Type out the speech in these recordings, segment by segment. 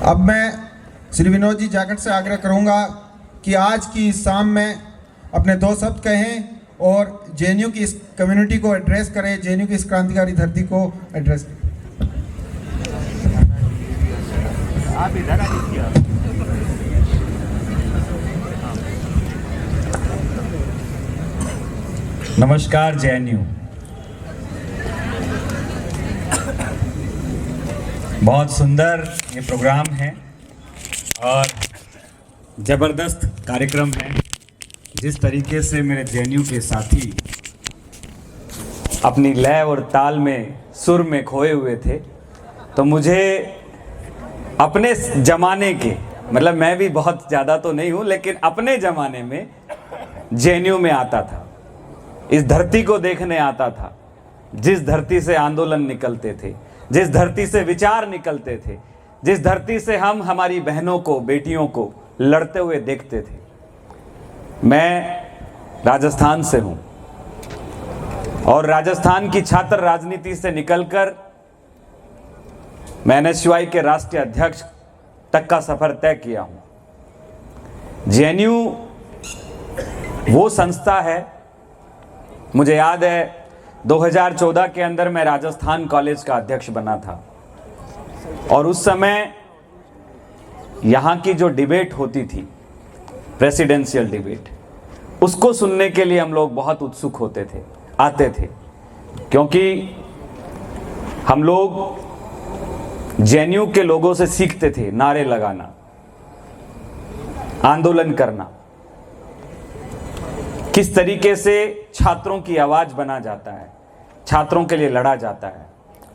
अब मैं श्री विनोद जी जाखड़ से आग्रह करूंगा कि आज की शाम में अपने दो शब्द कहें और जेएनयू की इस कम्युनिटी को एड्रेस करें, जेएनयू की इस क्रांतिकारी धरती को एड्रेस करें। आप इधर आ लीजिए। नमस्कार जेएनयू। बहुत सुंदर ये प्रोग्राम है और ज़बरदस्त कार्यक्रम है। जिस तरीके से मेरे जेएनयू के साथी अपनी लय और ताल में सुर में खोए हुए थे, तो मुझे अपने ज़माने के, मतलब मैं भी बहुत ज़्यादा तो नहीं हूँ, लेकिन अपने ज़माने में जेएनयू में आता था, इस धरती को देखने आता था, जिस धरती से आंदोलन निकलते थे, जिस धरती से विचार निकलते थे, जिस धरती से हम हमारी बहनों को, बेटियों को लड़ते हुए देखते थे। मैं राजस्थान से हूँ और राजस्थान की छात्र राजनीति से निकलकर मैं एनएसयूआई के राष्ट्रीय अध्यक्ष तक का सफर तय किया हूँ। जेएनयू वो संस्था है, मुझे याद है 2014 के अंदर मैं राजस्थान कॉलेज का अध्यक्ष बना था और उस समय यहाँ की जो डिबेट होती थी, प्रेसिडेंशियल डिबेट, उसको सुनने के लिए हम लोग बहुत उत्सुक होते थे, आते थे, क्योंकि हम लोग जेएनयू के लोगों से सीखते थे नारे लगाना, आंदोलन करना, किस तरीके से छात्रों की आवाज बना जाता है, छात्रों के लिए लड़ा जाता है।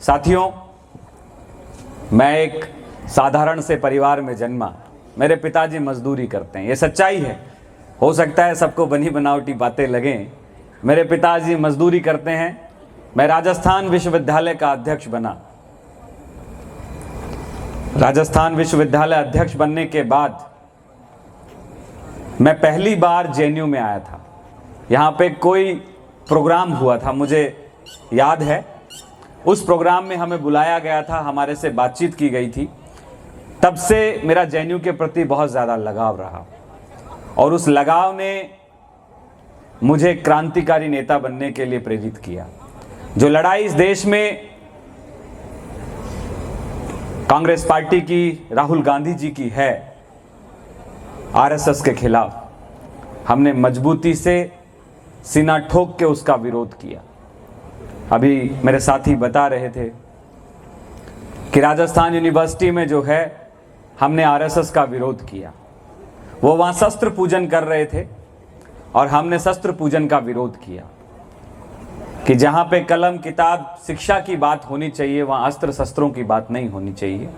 साथियों, मैं एक साधारण से परिवार में जन्मा, मेरे पिताजी मजदूरी करते हैं, ये सच्चाई है। हो सकता है सबको बनी बनावटी बातें लगें, मेरे पिताजी मजदूरी करते हैं। मैं राजस्थान विश्वविद्यालय का अध्यक्ष बना। राजस्थान विश्वविद्यालय अध्यक्ष बनने के बाद मैं पहली बार जेएनयू में आया था। यहाँ पे कोई प्रोग्राम हुआ था, मुझे याद है। उस प्रोग्राम में हमें बुलाया गया था, हमारे से बातचीत की गई थी। तब से मेरा जेएनयू के प्रति बहुत ज़्यादा लगाव रहा और उस लगाव ने मुझे क्रांतिकारी नेता बनने के लिए प्रेरित किया। जो लड़ाई इस देश में कांग्रेस पार्टी की, राहुल गांधी जी की है, आरएसएस के खिलाफ, हमने मजबूती से सीना ठोक के उसका विरोध किया। अभी मेरे साथी बता रहे थे कि राजस्थान यूनिवर्सिटी में जो है हमने आरएसएस का विरोध किया। वो वहाँ शस्त्र पूजन कर रहे थे और हमने शस्त्र पूजन का विरोध किया कि जहाँ पे कलम, किताब, शिक्षा की बात होनी चाहिए, वहाँ अस्त्र शस्त्रों की बात नहीं होनी चाहिए।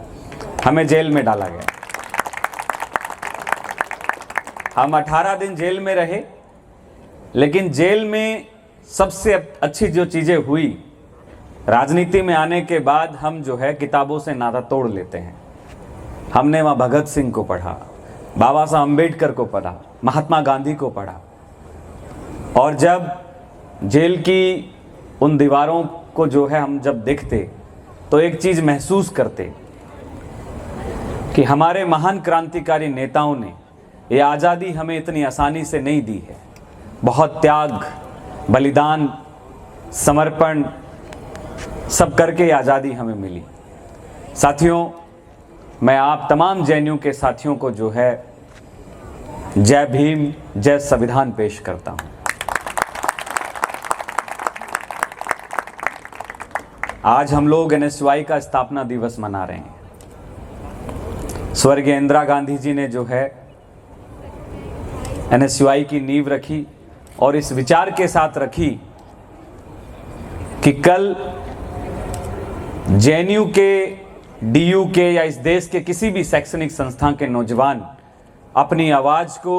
हमें जेल में डाला गया। हम 18 दिन जेल में रहे, लेकिन जेल में सबसे अच्छी जो चीज़ें हुई, राजनीति में आने के बाद हम जो है किताबों से नाता तोड़ लेते हैं। हमने वहाँ भगत सिंह को पढ़ा, बाबा साहब अम्बेडकर को पढ़ा, महात्मा गांधी को पढ़ा। और जब जेल की उन दीवारों को जो है हम जब देखते, तो एक चीज़ महसूस करते कि हमारे महान क्रांतिकारी नेताओं ने ये आज़ादी हमें इतनी आसानी से नहीं दी है। बहुत त्याग, बलिदान, समर्पण सब करके ये आज़ादी हमें मिली। साथियों, मैं आप तमाम जेएनयू के साथियों को जो है जय भीम, जय संविधान पेश करता हूं। आज हम लोग एनएसयूआई का स्थापना दिवस मना रहे हैं। स्वर्गीय इंदिरा गांधी जी ने जो है एनएसयूआई की नींव रखी और इस विचार के साथ रखी कि कल जेएनयू के, डीयू के या इस देश के किसी भी शैक्षणिक संस्थान के नौजवान अपनी आवाज़ को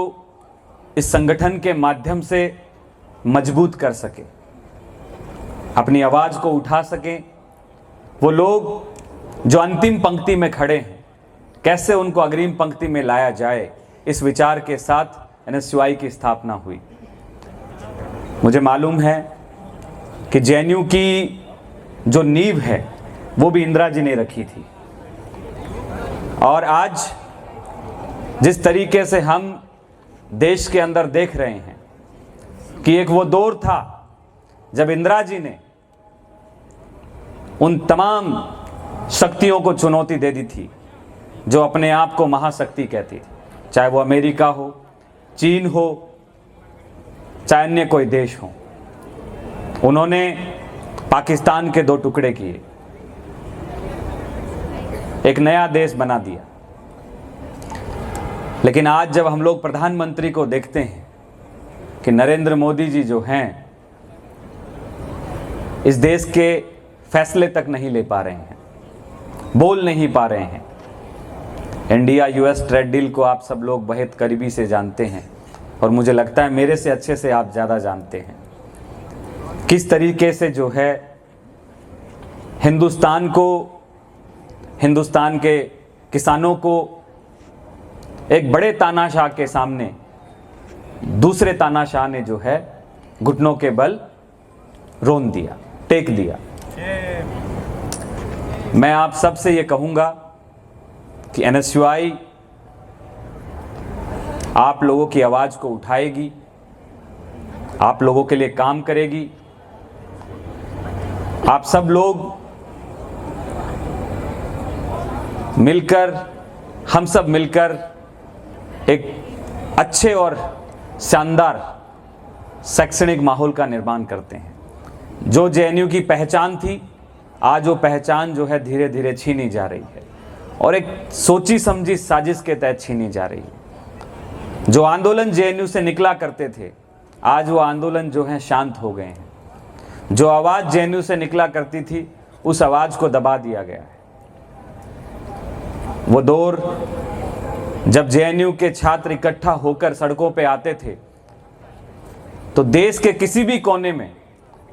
इस संगठन के माध्यम से मजबूत कर सके, अपनी आवाज़ को उठा सकें। वो लोग जो अंतिम पंक्ति में खड़े हैं, कैसे उनको अग्रिम पंक्ति में लाया जाए, इस विचार के साथ एनएसयूआई की स्थापना हुई। मुझे मालूम है कि जेएनयू की जो नींव है वो भी इंदिरा जी ने रखी थी। और आज जिस तरीके से हम देश के अंदर देख रहे हैं कि एक वो दौर था जब इंदिरा जी ने उन तमाम शक्तियों को चुनौती दे दी थी जो अपने आप को महाशक्ति कहती थी, चाहे वो अमेरिका हो, चीन हो, चाहे अन्य कोई देश हो। उन्होंने पाकिस्तान के 2 टुकड़े किए, एक नया देश बना दिया। लेकिन आज जब हम लोग प्रधानमंत्री को देखते हैं कि नरेंद्र मोदी जी जो हैं इस देश के फैसले तक नहीं ले पा रहे हैं, बोल नहीं पा रहे हैं। इंडिया यूएस ट्रेड डील को आप सब लोग बहुत करीबी से जानते हैं और मुझे लगता है मेरे से अच्छे से आप ज़्यादा जानते हैं किस तरीके से जो है हिंदुस्तान को, हिंदुस्तान के किसानों को एक बड़े तानाशाह के सामने दूसरे तानाशाह ने जो है घुटनों के बल रोन दिया, टेक दिया। मैं आप सबसे ये कहूँगा कि NSUI आप लोगों की आवाज़ को उठाएगी, आप लोगों के लिए काम करेगी। आप सब लोग मिलकर, हम सब मिलकर एक अच्छे और शानदार शैक्षणिक माहौल का निर्माण करते हैं। जो JNU की पहचान थी, आज वो पहचान जो है धीरे धीरे छीनी जा रही है और एक सोची समझी साजिश के तहत छीनी जा रही है। जो आंदोलन JNU से निकला करते थे, आज वो आंदोलन जो है शांत हो गए हैं। जो आवाज़ JNU से निकला करती थी, उस आवाज़ को दबा दिया गया है। वो दौर जब JNU के छात्र इकट्ठा होकर सड़कों पे आते थे तो देश के किसी भी कोने में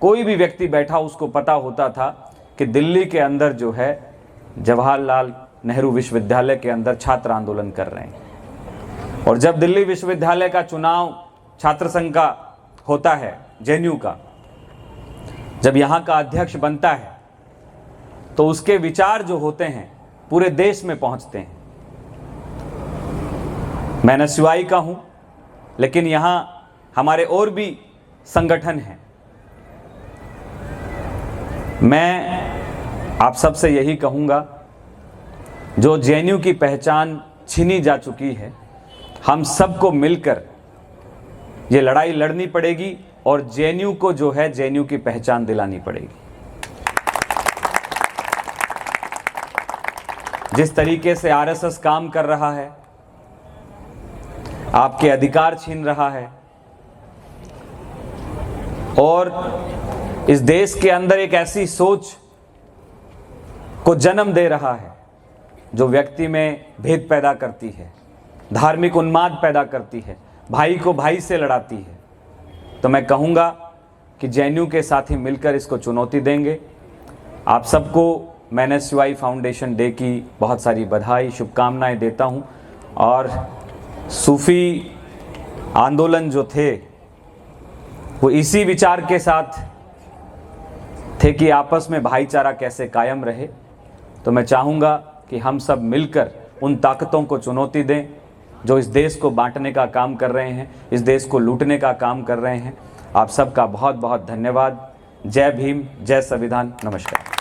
कोई भी व्यक्ति बैठा उसको पता होता था कि दिल्ली के अंदर जो है जवाहरलाल नेहरू विश्वविद्यालय के अंदर छात्र आंदोलन कर रहे हैं। और जब दिल्ली विश्वविद्यालय का चुनाव छात्र संघ का होता है, JNU का जब यहाँ का अध्यक्ष बनता है तो उसके विचार जो होते हैं पूरे देश में पहुँचते हैं। मैं NSUI का हूँ, लेकिन यहाँ हमारे और भी संगठन हैं। मैं आप सबसे यही कहूँगा, जो JNU की पहचान छीनी जा चुकी है, हम सबको मिलकर ये लड़ाई लड़नी पड़ेगी और JNU को जो है JNU की पहचान दिलानी पड़ेगी। जिस तरीके से RSS काम कर रहा है, आपके अधिकार छीन रहा है और इस देश के अंदर एक ऐसी सोच को जन्म दे रहा है जो व्यक्ति में भेद पैदा करती है, धार्मिक उन्माद पैदा करती है, भाई को भाई से लड़ाती है। तो मैं कहूँगा कि JNU के साथी मिलकर इसको चुनौती देंगे। आप सबको मैं NSUI फाउंडेशन डे की बहुत सारी बधाई, शुभकामनाएं देता हूँ। और सूफी आंदोलन जो थे वो इसी विचार के साथ थे कि आपस में भाईचारा कैसे कायम रहे। तो मैं चाहूँगा कि हम सब मिलकर उन ताकतों को चुनौती दें जो इस देश को बांटने का काम कर रहे हैं, इस देश को लूटने का काम कर रहे हैं। आप सबका बहुत बहुत धन्यवाद। जय भीम, जय संविधान, नमस्कार।